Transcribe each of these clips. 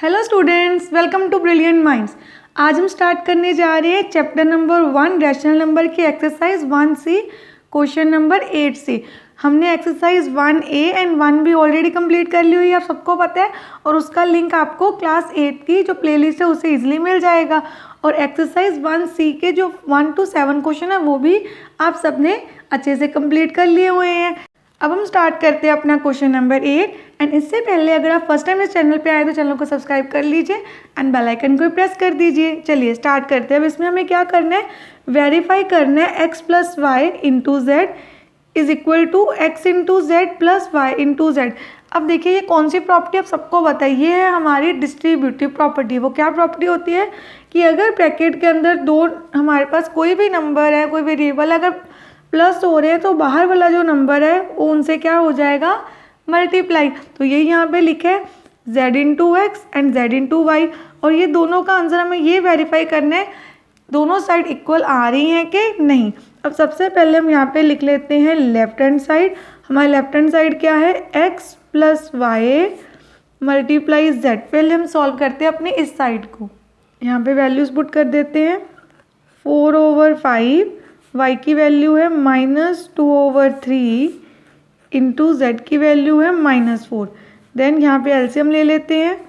Hello students, welcome to Brilliant Minds. आज हम start करने जा रहे हैं चैप्टर नंबर 1 रैशनल नंबर की एक्सरसाइज 1C क्वेश्चन नंबर 8 से। हमने exercise 1A and 1B already complete कर ली हुई है, आप सबको पता है, और उसका लिंक आपको क्लास 8 की जो प्लेलिस्ट है उससे इजीली मिल जाएगा। और एक्सरसाइज 1C के जो 1 to 7 क्वेश्चन है वो भी आप सबने अच्छे से कंप्लीट कर लिए हुए हैं। अब हम स्टार्ट करते हैं अपना क्वेश्चन नंबर 8। एंड इससे पहले अगर आप फर्स्ट टाइम इस चैनल पे आए तो चैनल को सब्सक्राइब कर लीजिए एंड बेल आइकन को प्रेस कर दीजिए। चलिए स्टार्ट करते हैं। अब इसमें हमें क्या करना है, वेरीफाई करना है x plus y into z is equal to x into z plus y into z. अब देखिए ये कौन सी प्रॉपर्टी आप सबको बताइए, ये है हमारी डिस्ट्रीब्यूटिव प्रॉपर्टी। वो क्या प्रॉपर्टी होती है कि अगर ब्रैकेट के अंदर दो हमारे पास कोई भी नंबर है, कोई वेरिएबल अगर प्लस हो रहे हैं तो बाहर वाला जो नंबर है वो उनसे क्या हो जाएगा, मल्टीप्लाई। तो ये यहाँ पे लिखे है z into x and z into y. और ये दोनों का आंसर हमें ये वेरीफाई करना है दोनों साइड इक्वल आ रही हैं कि नहीं। अब सबसे पहले हम यहाँ पे लिख लेते हैं लेफ्ट हैंड साइड। हमारे लेफ्ट हैंड साइड क्या है, x plus y multiply z। पहले हम सॉल्व करते हैं अपने इस साइड को, यहाँ पे वैल्यूज पुट कर देते हैं। 4/5 y की वैल्यू है -2/3 इंटू जेड की वैल्यू है -4। देन यहाँ पे एलसीएम ले लेते हैं।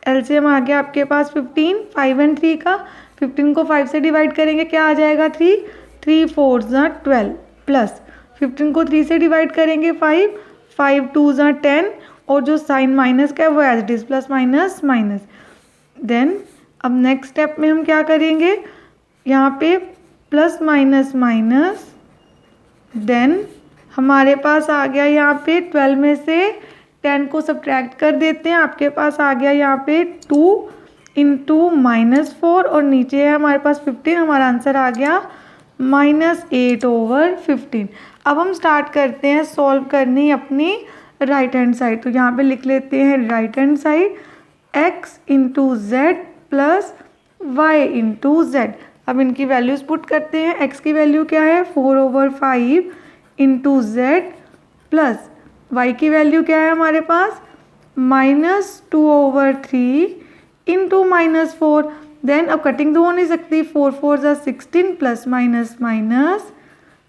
एलसीएम आ गया आपके पास 15, 5 एंड 3 का। 15 को 5 से डिवाइड करेंगे क्या आ जाएगा, 3, 3 4 12 प्लस 15 को 3 से डिवाइड करेंगे 5, 5 2 10 और जो साइन माइनस का है वो as it is plus minus minus. Then अब नेक्स्ट स्टेप में हम क्या करेंगे, यहाँ पे प्लस माइनस माइनस। देन हमारे पास आ गया यहाँ पे 12 में से 10 को सब्ट्रैक्ट कर देते हैं, आपके पास आ गया यहाँ पे 2 इंटू -4 और नीचे है हमारे पास 15। हमारा आंसर आ गया -8/15। अब हम स्टार्ट करते हैं सॉल्व करनी अपनी राइट हैंड साइड। तो यहाँ पे लिख लेते हैं right hand side x into z plus y into z. अब इनकी वैल्यूज पुट करते हैं। x की वैल्यू क्या है 4/5 इंटू जेड प्लस y की वैल्यू क्या है हमारे पास -2/3 इंटू -4। देन अब कटिंग तो हो नहीं सकती, 4 4 16 प्लस माइनस माइनस।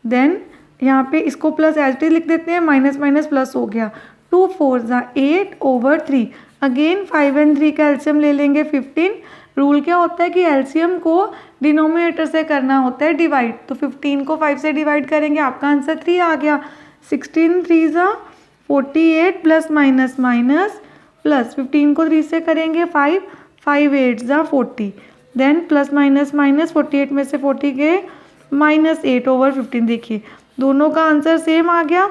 देन यहाँ पे इसको प्लस एज इट इज लिख देते हैं, माइनस माइनस प्लस हो गया, 2 4 8/3। अगेन 5 एंड 3 का एलसीएम ले लेंगे 15। रूल क्या होता है कि एलसीएम को डिनोमिनेटर से करना होता है डिवाइड। तो 15 को 5 से डिवाइड करेंगे, आपका आंसर 3 आ गया। 16 3 48 प्लस माइनस माइनस प्लस 15 को 3 से करेंगे 5, 5 8 40। देन प्लस माइनस माइनस 48 में से 40 गए -8/15। देखिए दोनों का आंसर सेम आ गया।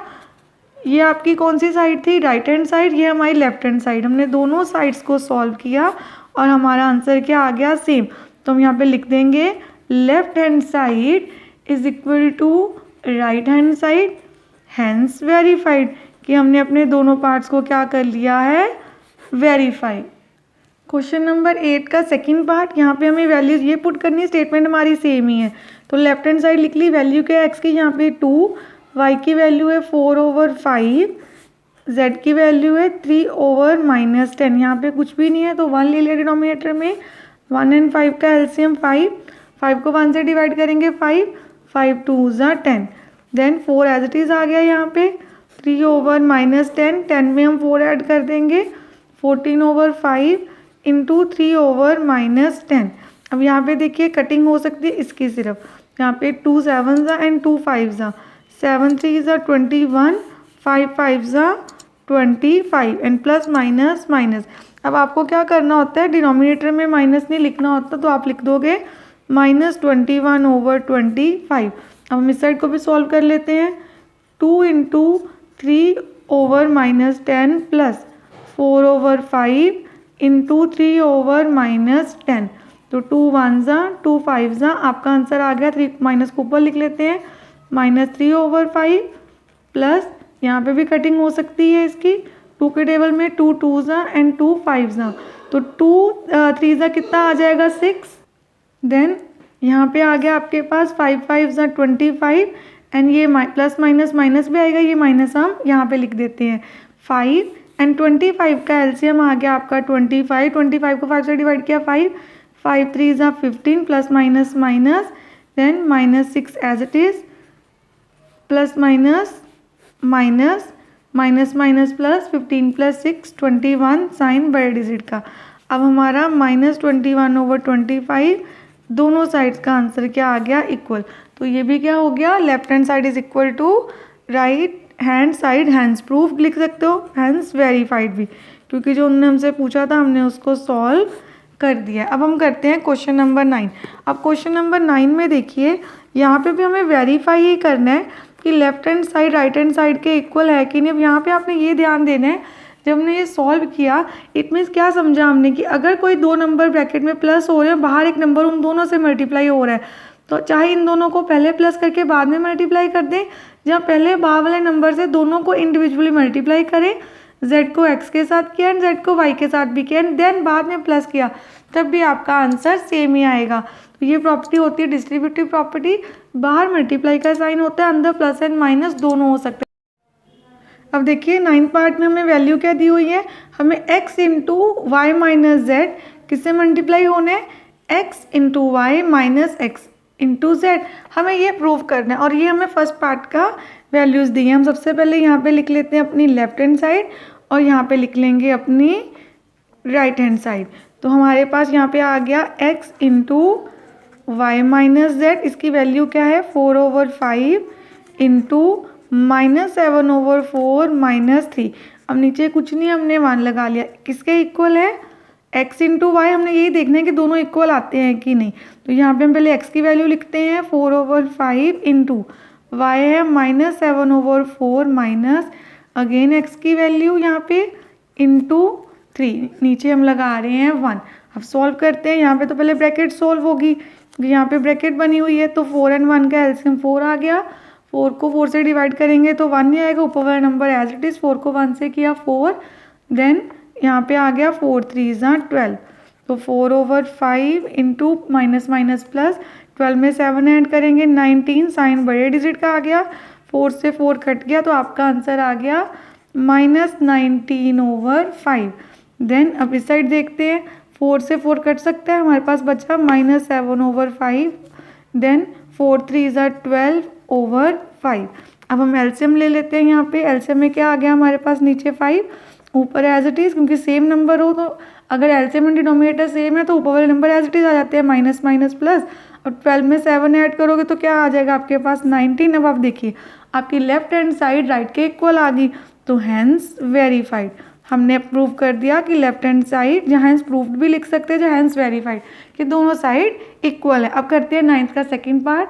ये आपकी कौन सी साइड थी, राइट हैंड साइड, ये हमारी लेफ्ट हैंड साइड। हमने दोनों साइड्स को सॉल्व किया और हमारा आंसर क्या आ गया, सेम। तो हम यहाँ पे लिख देंगे left hand side is equal to right hand side, hence verified, कि हमने अपने दोनों पार्ट्स को क्या कर लिया है, वेरीफाई। क्वेश्चन नंबर 8 का सेकंड पार्ट, यहाँ पे हमें वैल्यूज ये पुट करनी है, स्टेटमेंट हमारी सेम ही है। तो लेफ्ट हैंड साइड लिख ली, वैल्यू क्या है x की यहाँ पे 2, y की वैल्यू है 4/5, z की वैल्यू है 3/-10। यहाँ पे कुछ भी नहीं है तो 1 ले लिया डिनोमिनेटर में। 1 एंड 5 का एलसीएम 5, 5 को 1 से डिवाइड करेंगे 5, 5 2 10। देन 4 एज इट इज आ गया यहाँ पे 3/-10, 10 में हम 4 ऐड कर देंगे 14/5 इंटू 3/-10। अब यहाँ पे देखिए कटिंग हो सकती है इसकी सिर्फ, यहाँ पे 2 7 and 2 5 7 3 21, 5 5 25 and plus minus minus. अब आपको क्या करना होता है, डिनोमिनेटर में माइनस नहीं लिखना होता तो आप लिख दोगे -21/25। अब हम इस साइड को भी सॉल्व कर लेते हैं। 2 इंटू 3/-10 प्लस 4/5 इंटू 3/-10। तो 2 1 2 5 आपका आंसर आ गया 3, माइनस को ऊपर लिख लेते हैं -3/5 प्लस यहाँ पे भी कटिंग हो सकती है इसकी, 2 के टेबल में 2 2 एंड 2 5 तो 2 3 कितना आ जाएगा 6। देन यहाँ पे आ गया आपके पास 5 5 25 एंड ये प्लस माइनस माइनस भी आएगा, ये माइनस हम यहाँ पे लिख देते हैं 5 एंड 25 का एलसीएम आ गया आपका 25। 25 को 5 से डिवाइड किया 5, 5 3 ज़ा 15 plus minus minus then -6 as it is plus minus minus minus minus plus 15 प्लस 6 21 साइन बड़े डिजिट का। अब हमारा -21/25 दोनों साइड्स का आंसर क्या आ गया इक्वल। तो ये भी क्या हो गया, left hand side is equal to right hand side, hence proof लिख सकते हो, हैंड्स वेरीफाइड भी, क्योंकि जो उन्होंने हमसे पूछा था हमने उसको सॉल्व कर दिया। अब हम करते हैं क्वेश्चन नंबर 9। अब क्वेश्चन नंबर 9 में देखिए यहाँ पे भी हमें वेरीफाई ही करना है कि left hand side right hand side के इक्वल है कि नहीं। अब यहाँ पे आपने ये ध्यान देना है, जब हमने ये सॉल्व किया इट मीन्स क्या समझा हमने कि अगर कोई दो नंबर ब्रैकेट में प्लस हो रहे हैं, बाहर एक नंबर उन दोनों से मल्टीप्लाई हो रहा है, तो चाहे इन दोनों को पहले प्लस करके बाद में मल्टीप्लाई कर दें, या पहले बाहर वाले नंबर से दोनों को इंडिविजुअली मल्टीप्लाई करें, z को x के साथ किया एंड z को y के साथ भी किया एंड देन बाद में प्लस किया, तब भी आपका आंसर सेम ही आएगा। तो ये प्रॉपर्टी होती है डिस्ट्रीब्यूटिव प्रॉपर्टी, बाहर मल्टीप्लाई का साइन होता है, अंदर प्लस एंड माइनस दोनों हो सकते हैं। अब देखिए 9th पार्ट में हमें वैल्यू क्या दी हुई है, हमें x into y minus z किससे मल्टीप्लाई होने हैं, x into y minus x into z, हमें ये प्रूव करना है। और ये हमें फर्स्ट पार्ट का वैल्यूज़ दी है। हम सबसे पहले यहाँ पे लिख लेते हैं अपनी लेफ्ट हैंड साइड और यहाँ पे लिख लेंगे अपनी राइट हैंड साइड। तो हमारे पास यहाँ पे आ गया x into y minus z, इसकी वैल्यू क्या है 4/5 इंटू -7/4 -3। अब नीचे कुछ नहीं, हमने 1 लगा लिया, किसके इक्वल है x इंटू वाई। हमने यही देखना है कि दोनों इक्वल आते हैं कि नहीं। तो यहाँ पे हम पहले x की वैल्यू लिखते हैं 4/5 इंटू वाई है -7/4 माइनस अगेन x की वैल्यू यहाँ पे इंटू 3, नीचे हम लगा रहे हैं 1। अब सॉल्व करते हैं, यहाँ पे तो पहले ब्रैकेट सॉल्व होगी, यहाँ पे ब्रैकेट बनी हुई है, तो 4 और 1 का एलसीएम 4 आ गया। 4 को 4 से डिवाइड करेंगे तो 1 नहीं आएगा, ऊपर वाला नंबर एज इट इज़, 4 को 1 से किया 4, देन यहाँ पे आ गया 4 3 ज़ा 12, तो 4/5 इंटू माइनस माइनस प्लस 12 में 7 ऐड करेंगे 19 साइन बड़े डिजिट का आ गया, 4 से 4 कट गया, तो आपका आंसर आ गया -19/5। देन अब इस साइड देखते हैं, 4 से 4 कट सकता है, हमारे पास बचा -7/5, देन 4 3 ज़ा 12/5। अब हम एलसीएम ले लेते हैं, यहाँ पे एलसीएम में क्या आ गया हमारे पास नीचे 5, ऊपर एज इट इज़, क्योंकि सेम नंबर हो तो अगर एलसीएम एंड डिनोमिनेटर सेम है तो ऊपर वाले नंबर एज इट इज़ आ जाते हैं, माइनस माइनस प्लस। और 12 में 7 ऐड करोगे तो क्या आ जाएगा आपके पास 19। अब आप देखिए आपकी लेफ्ट हैंड साइड राइट के इक्वल आ गई, तो हैंस वेरीफाइड, हमने प्रूव कर दिया कि लेफ्ट हैंड साइड, जहाँ हैंस प्रूव्ड भी लिख सकते हैं, जहाँ हैंस वेरीफाइड, कि दोनों साइड इक्वल है। अब करते हैं 9th का सेकेंड पार्ट।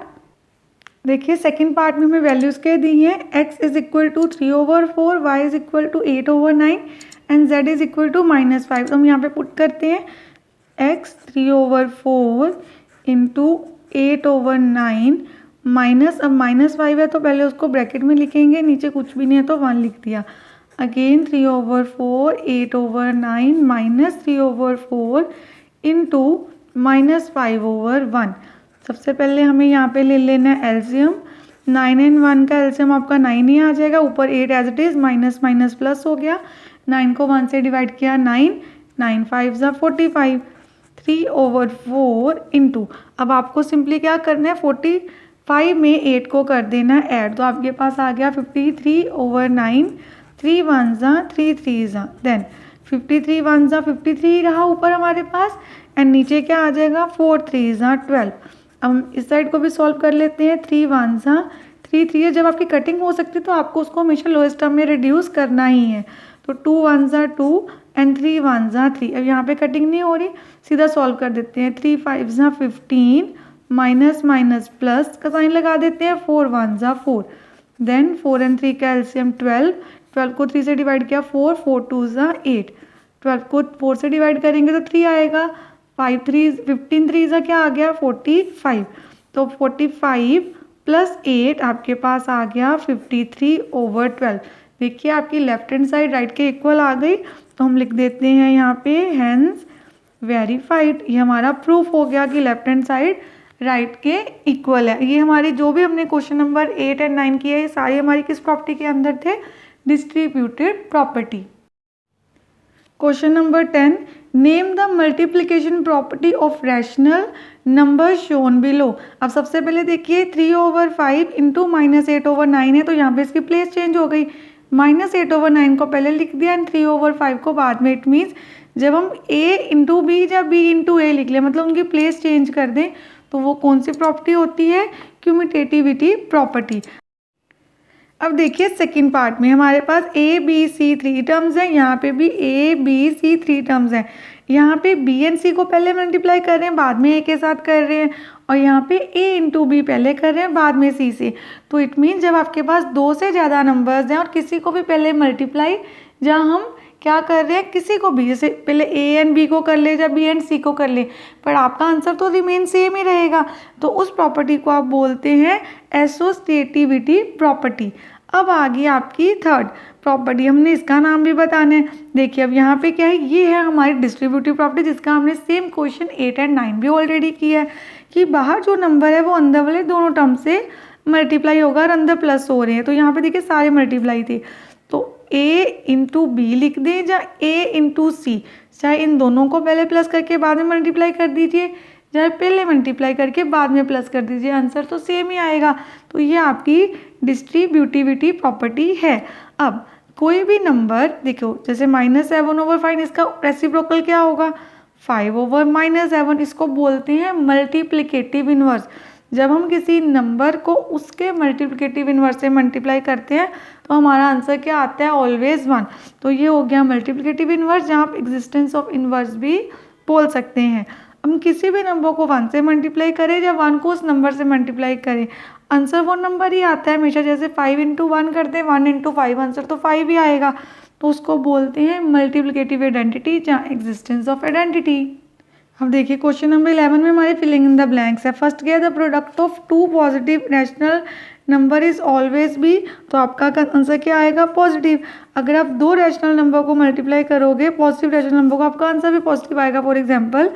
देखिए सेकेंड पार्ट में हमें वैल्यूज़ क्या दी हैं, x is equal to 3/4, y is equal to 8/9 and z is equal to -5। तो हम यहाँ पे पुट करते हैं x 3/4 इंटू 8/9 माइनस, अब -5 है तो पहले उसको ब्रैकेट में लिखेंगे, नीचे कुछ भी नहीं है तो 1 लिख दिया, अगेन 3/4 8/9 माइनस 3/4 इंटू -5/1। सबसे पहले हमें यहाँ पे ले लेना है एलसीएम, 9 एंड 1 का एलसीएम आपका 9 ही आ जाएगा, ऊपर 8 as it is, minus minus plus हो गया, 9 को 1 से डिवाइड किया 9, 9 5 ज़ा 45, 3/4 इंटू, अब आपको सिंपली क्या करना है 45 में 8 को कर देना है ऐड, तो आपके पास आ गया 53/9, 3 1 ज़ा 3 3 ज़ा, देन 53 1 ज़ा 53 रहा ऊपर हमारे पास, एंड नीचे क्या आ जाएगा 4 3 ज़ा 12। अब हम इस साइड को भी सॉल्व कर लेते हैं, 3 1 ज़ा 3 3 है, जब आपकी कटिंग हो सकती है तो आपको उसको हमेशा लोएस्ट टर्म में रिड्यूस करना ही है, तो 2 1 ज़ा 2 एंड 3 1 ज़ा 3। अब यहाँ पे कटिंग नहीं हो रही, सीधा सॉल्व कर देते हैं, 3 5 ज़ा 15 माइनस माइनस प्लस का साइन लगा देते हैं, 4 1 ज़ा 4, देन 4 एंड 3 का एलसीएम 12, 12 को 3 से डिवाइड किया 4, 4 2 ज़ा 8, 12 को 4 से डिवाइड करेंगे तो 3 आएगा, 5 3 15 3 ज़ा क्या आ गया 45, तो 45 प्लस 8 आपके पास आ गया 53/12। देखिए आपकी लेफ्ट हैंड साइड राइट के इक्वल आ गई, तो हम लिख देते हैं यहाँ पे हैंस वेरीफाइड। ये हमारा प्रूफ हो गया कि लेफ्ट हैंड साइड राइट के इक्वल है। ये हमारी जो भी हमने क्वेश्चन नंबर 8 एंड 9 किए, ये सारी हमारी किस प्रॉपर्टी के अंदर थे, distributed property. Question number 10, name the multiplication property of rational number shown below. अब सबसे पहले देखिए 3/5 इंटू -8/9 है, तो यहाँ पे इसकी प्लेस चेंज हो गई। -8/9 को पहले लिख दिया एंड 3/5 को बाद में। इट मीन्स जब हम a इंटू बी या b इंटू ए लिख लें, मतलब उनकी प्लेस चेंज कर दें, तो वो कौन सी प्रॉपर्टी होती है? क्यूमिटेटिविटी प्रॉपर्टी। अब देखिए सेकंड पार्ट में हमारे पास ए बी सी 3 टर्म्स हैं, यहाँ पे भी ए बी सी 3 टर्म्स हैं। यहाँ पे बी एंड सी को पहले मल्टीप्लाई कर रहे हैं, बाद में ए के साथ कर रहे हैं, और यहाँ पे ए इंटू बी पहले कर रहे हैं, बाद में सी से। तो इट मीन जब आपके पास 2 से ज़्यादा नंबर्स हैं और किसी को भी पहले मल्टीप्लाई, जहाँ हम क्या कर रहे हैं, किसी को भी, जैसे पहले ए एंड बी को कर ले या बी एंड सी को कर ले, पर आपका आंसर तो रिमेन सेम ही रहेगा। तो उस प्रॉपर्टी को आप बोलते हैं एसोसिएटिविटी प्रॉपर्टी। अब आ गई आपकी थर्ड प्रॉपर्टी, हमने इसका नाम भी बताना है। देखिए अब यहाँ पे क्या है, ये है हमारी डिस्ट्रीब्यूटिव प्रॉपर्टी, जिसका हमने सेम क्वेश्चन 8 एंड 9 भी ऑलरेडी किया है कि बाहर जो नंबर है वो अंदर वाले दोनों टर्म से मल्टीप्लाई होगा और अंदर प्लस हो रहे हैं। तो यहाँ पे देखिए सारे मल्टीप्लाई थे, तो a इंटू बी लिख दें या a इंटू सी, चाहे इन दोनों को पहले प्लस करके बाद में मल्टीप्लाई कर दीजिए, चाहे पहले मल्टीप्लाई करके बाद में प्लस कर दीजिए, आंसर तो सेम ही आएगा। तो ये आपकी डिस्ट्रीब्यूटिविटी प्रॉपर्टी है। अब कोई भी नंबर देखो, जैसे -7/5, इसका रेसिप्रोकल क्या होगा? 5/-7। इसको बोलते हैं मल्टीप्लिकेटिव इन्वर्स। जब हम किसी नंबर को उसके मल्टीप्लिकेटिव इन्वर्स से मल्टीप्लाई करते हैं तो हमारा आंसर क्या आता है? ऑलवेज 1। तो ये हो गया मल्टीप्लिकेटिव इन्वर्स, जहाँ आप एग्जिस्टेंस ऑफ इन्वर्स भी बोल सकते हैं। हम किसी भी नंबर को 1 से मल्टीप्लाई करें या 1 को उस नंबर से मल्टीप्लाई करें, आंसर वो नंबर ही आता है हमेशा। जैसे 5 इंटू 1 करते हैं, 1 इंटू 5, आंसर तो 5 ही आएगा। तो उसको बोलते हैं मल्टीप्लिकेटिव आइडेंटिटी, जहाँ एग्जिस्टेंस ऑफ आइडेंटिटी। अब देखिए क्वेश्चन नंबर 11 में हमारे फिलिंग इन द ब्लैंक्स है। फर्स्ट क्या है? The product of 2 positive rational number is always be. तो आपका आंसर क्या आएगा? पॉजिटिव। अगर आप 2 रैशनल नंबर को मल्टीप्लाई करोगे, पॉजिटिव रैशनल नंबर को, आपका आंसर भी पॉजिटिव आएगा। फॉर एग्जाम्पल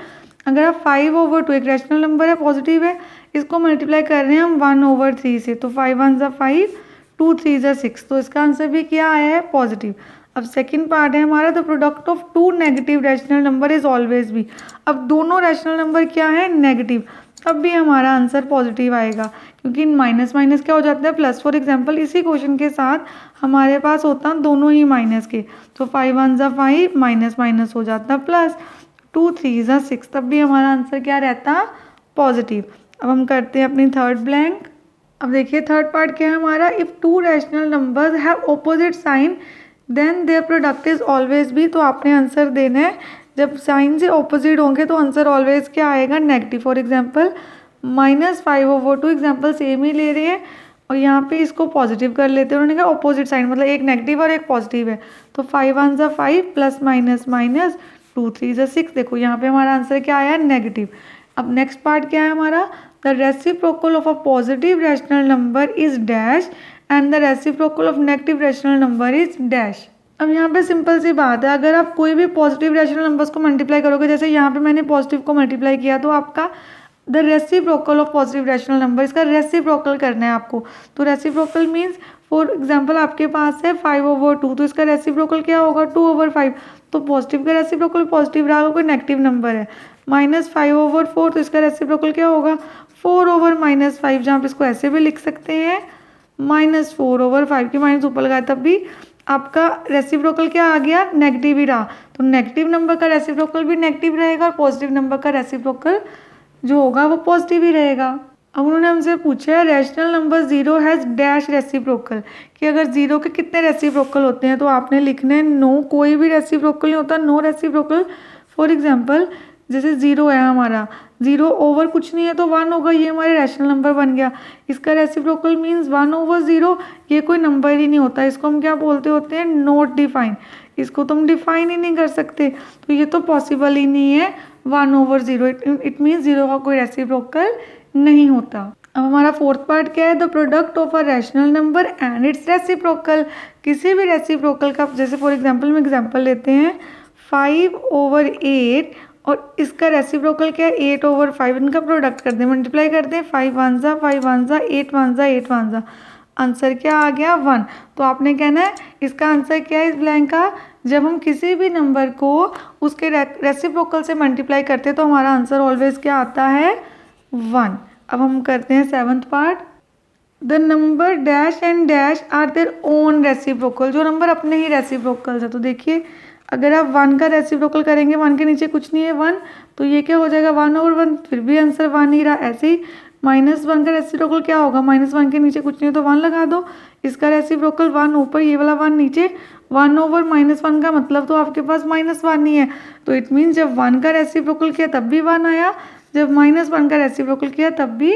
अगर आप 5/2 एक रैशनल नंबर है, पॉजिटिव है, इसको मल्टीप्लाई कर रहे हैं हम 1/3 से, तो 5 1 ज़ा 5, 2 3 ज़ा 6, तो इसका आंसर भी क्या आया है? पॉजिटिव। अब सेकंड पार्ट है हमारा, the product of 2 negative rational number is always B. अब दोनों रैशनल नंबर क्या है? नेगेटिव, तब भी हमारा आंसर पॉजिटिव आएगा, क्योंकि माइनस माइनस क्या हो जाता है? प्लस। फॉर एग्जांपल इसी क्वेश्चन के साथ हमारे पास होता दोनों ही माइनस के, तो 5 1 ज़ा 5, माइनस माइनस हो जाता प्लस, 2 3 ज़ा 6, तब भी हमारा आंसर क्या रहता? पॉजिटिव। अब हम करते हैं अपनी थर्ड ब्लैंक। अब देखिए थर्ड पार्ट क्या है हमारा, if 2 rational numbers have opposite sign then their product is always be. तो आपने आंसर देना है, जब साइन से ऑपोजिट होंगे तो आंसर ऑलवेज क्या आएगा? Negative. For example -5/2 example same ही ले रहे हैं और यहाँ पे इसको पॉजिटिव कर लेते हैं। उन्होंने कहा ऑपोजिट साइन, मतलब एक नेगेटिव और एक पॉजिटिव है, तो 5 1 ज़ा 5 प्लस माइनस माइनस 2 3 ज़ा 6। देखो यहाँ पे हमारा आंसर क्या आया? नेगेटिव। अब नेक्स्ट पार्ट क्या है हमारा, the reciprocal of a positive rational number is dash and the reciprocal of negative rational number is dash. अब यहाँ पे सिंपल सी बात है, अगर आप कोई भी पॉजिटिव रैशनल नंबर्स को मल्टीप्लाई करोगे, जैसे यहाँ पे मैंने पॉजिटिव को मल्टीप्लाई किया, तो आपका the reciprocal of positive rational number, इसका रेसिप्रोकल करना है आपको। तो रेसिप्रोकल मीन्स फॉर एग्जाम्पल आपके पास है 5/2, तो इसका रेसिप्रोकल क्या होगा? 2/5। तो पॉजिटिव का रेसिप्रोकल पॉजिटिव रहा, कोई नेगेटिव नंबर है। -5/4, तो इसका रेसिप्रोकल क्या होगा? 4/-5, जहाँ पे इसको ऐसे भी लिख सकते हैं -4/5 की माइनस ऊपर लगाए, तब भी आपका रेसिप्रोकल क्या आ गया? नेगेटिव ही रहा। तो नेगेटिव नंबर का रेसिप्रोकल भी नेगेटिव रहेगा और पॉजिटिव नंबर का रेसिप्रोकल जो होगा वो पॉजिटिव ही रहेगा। अब उन्होंने हमसे पूछा है rational number 0 has dash reciprocal, कि अगर 0 के कितने रेसिप्रोकल होते हैं, तो आपने लिखना है नो, कोई भी रेसिप्रोकल नहीं होता, नो रेसिप्रोकल। फॉर एग्जांपल जैसे 0 है हमारा, 0 ओवर कुछ नहीं है तो 1 होगा, ये हमारे रैशनल नंबर बन गया। इसका रेसिप्रोकल मीन्स 1/0, ये कोई नंबर ही नहीं होता, इसको हम क्या बोलते होते हैं? Not define. इसको तो हम डिफाइन ही नहीं कर सकते, तो ये तो पॉसिबल ही नहीं है 1/0। इट मीन्स 0 का कोई रेसिप्रोकल नहीं होता। अब हमारा फोर्थ पार्ट क्या है, the product of a rational number and it's reciprocal. किसी भी रेसिप्रोकल का, जैसे फॉर एग्जांपल में एग्जांपल लेते हैं 5/8 और इसका रेसिप्रोकल क्या है? 8/5। इनका प्रोडक्ट कर दें, मल्टीप्लाई कर दें, 5 1 ज़ा 5 1 ज़ा 8 1 ज़ा 8 1 ज़ा, आंसर क्या आ गया? 1। तो आपने कहना है इसका आंसर क्या है इस ब्लैंक का? जब हम किसी भी नंबर को उसके रेसिप्रोकल से मल्टीप्लाई करते हैं तो हमारा आंसर ऑलवेज क्या आता है 1। अब हम करते हैं 7th part. The number dash and dash are their own reciprocal, जो नंबर अपने ही रेसिप्रोकल है। तो देखिए अगर आप 1 का रेसिप्रोकल करेंगे, 1 के नीचे कुछ नहीं है 1, तो ये क्या हो जाएगा 1/1, फिर भी आंसर 1 ही रहा। ऐसे ही -1 का रेसिप्रोकल क्या होगा, -1 के नीचे कुछ नहीं है तो 1 लगा दो। इसका रेसिप्रोकल 1 ऊपर, ये वाला 1 नीचे, 1/-1 का मतलब तो आपके पास -1 ही है। तो इट मीन जब 1 का रेसिप्रोकल किया तब भी 1 आया, जब -1 का रेसिप्रोकल किया तब भी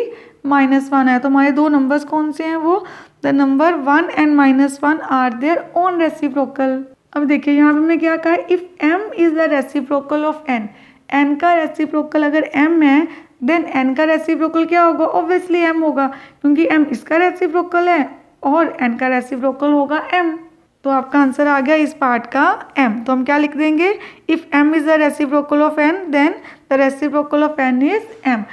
-1 आया। तो हमारे दो नंबर्स कौन से हैं, वो the number 1 and -1 are their own reciprocal. अब देखिए यहाँ पे हमने क्या कहा है, if m is the reciprocal of n, n का रेसिप्रोकल अगर m है देन n का रेसिप्रोकल क्या होगा, ऑब्वियसली m होगा, क्योंकि m इसका रेसिप्रोकल है और n का रेसिप्रोकल होगा m। तो आपका आंसर आ गया इस पार्ट का m। तो हम क्या लिख देंगे, if m is the reciprocal of n then the reciprocal of n is m।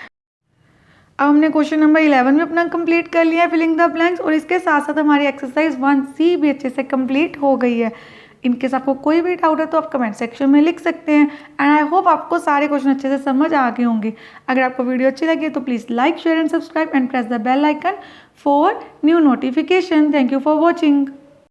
अब हमने क्वेश्चन नंबर 11 भी अपना कंप्लीट कर लिया है, फिलिंग द ब्लैंक्स, और इसके साथ साथ हमारी एक्सरसाइज 1C भी अच्छे से कंप्लीट हो गई है। इनकेस आपको कोई भी डाउट है तो आप कमेंट सेक्शन में लिख सकते हैं। एंड आई होप आपको सारे क्वेश्चन अच्छे से समझ आ गए होंगे। अगर आपको वीडियो अच्छी लगी तो please like share and subscribe and press the bell icon for new notification. Thank you for watching.